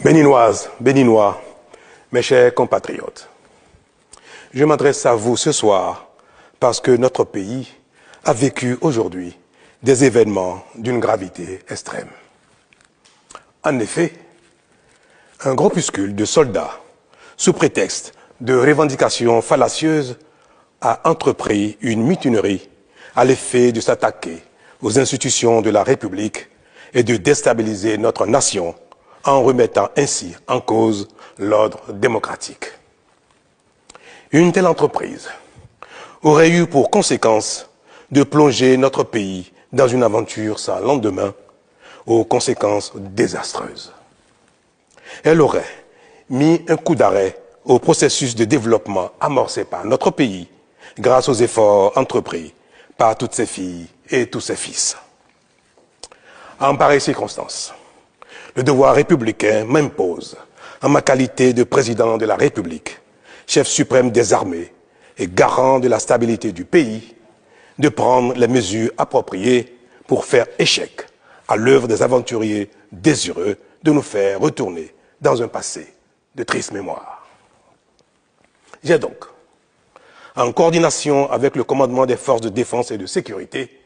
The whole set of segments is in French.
Béninoises, Béninois, mes chers compatriotes, je m'adresse à vous ce soir parce que notre pays a vécu aujourd'hui des événements d'une gravité extrême. En effet, un groupuscule de soldats, sous prétexte de revendications fallacieuses, a entrepris une mutinerie à l'effet de s'attaquer aux institutions de la République et de déstabiliser notre nation en remettant ainsi en cause l'ordre démocratique. Une telle entreprise aurait eu pour conséquence de plonger notre pays dans une aventure sans lendemain, aux conséquences désastreuses. Elle aurait mis un coup d'arrêt au processus de développement amorcé par notre pays grâce aux efforts entrepris par toutes ses filles et tous ses fils. En pareille circonstance, le devoir républicain m'impose, en ma qualité de président de la République, chef suprême des armées et garant de la stabilité du pays, de prendre les mesures appropriées pour faire échec à l'œuvre des aventuriers désireux de nous faire retourner dans un passé de triste mémoire. J'ai donc, en coordination avec le commandement des forces de défense et de sécurité,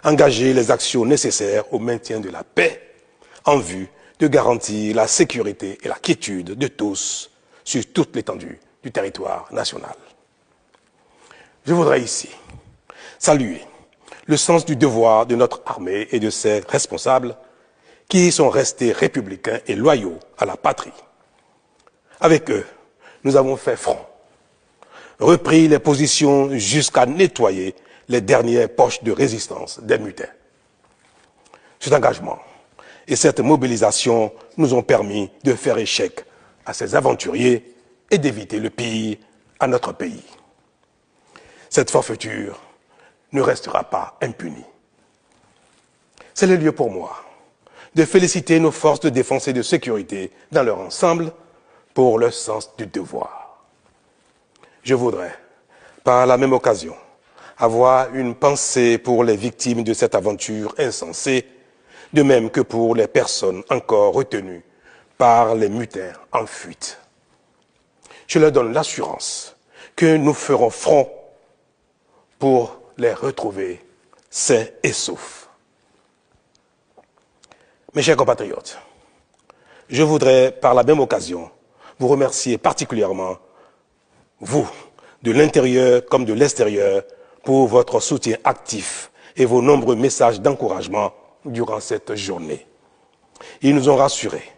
engagé les actions nécessaires au maintien de la paix en vue de garantir la sécurité et la quiétude de tous sur toute l'étendue du territoire national. Je voudrais ici saluer le sens du devoir de notre armée et de ses responsables qui sont restés républicains et loyaux à la patrie. Avec eux, nous avons fait front, repris les positions jusqu'à nettoyer les dernières poches de résistance des mutins. Cet engagement et cette mobilisation nous ont permis de faire échec à ces aventuriers et d'éviter le pire à notre pays. Cette forfaiture ne restera pas impunie. C'est le lieu pour moi de féliciter nos forces de défense et de sécurité dans leur ensemble pour leur sens du devoir. Je voudrais, par la même occasion, avoir une pensée pour les victimes de cette aventure insensée, de même que pour les personnes encore retenues par les mutins en fuite. Je leur donne l'assurance que nous ferons front pour les retrouver sains et saufs. Mes chers compatriotes, je voudrais par la même occasion vous remercier particulièrement, vous, de l'intérieur comme de l'extérieur, pour votre soutien actif et vos nombreux messages d'encouragement durant cette journée. Ils nous ont rassurés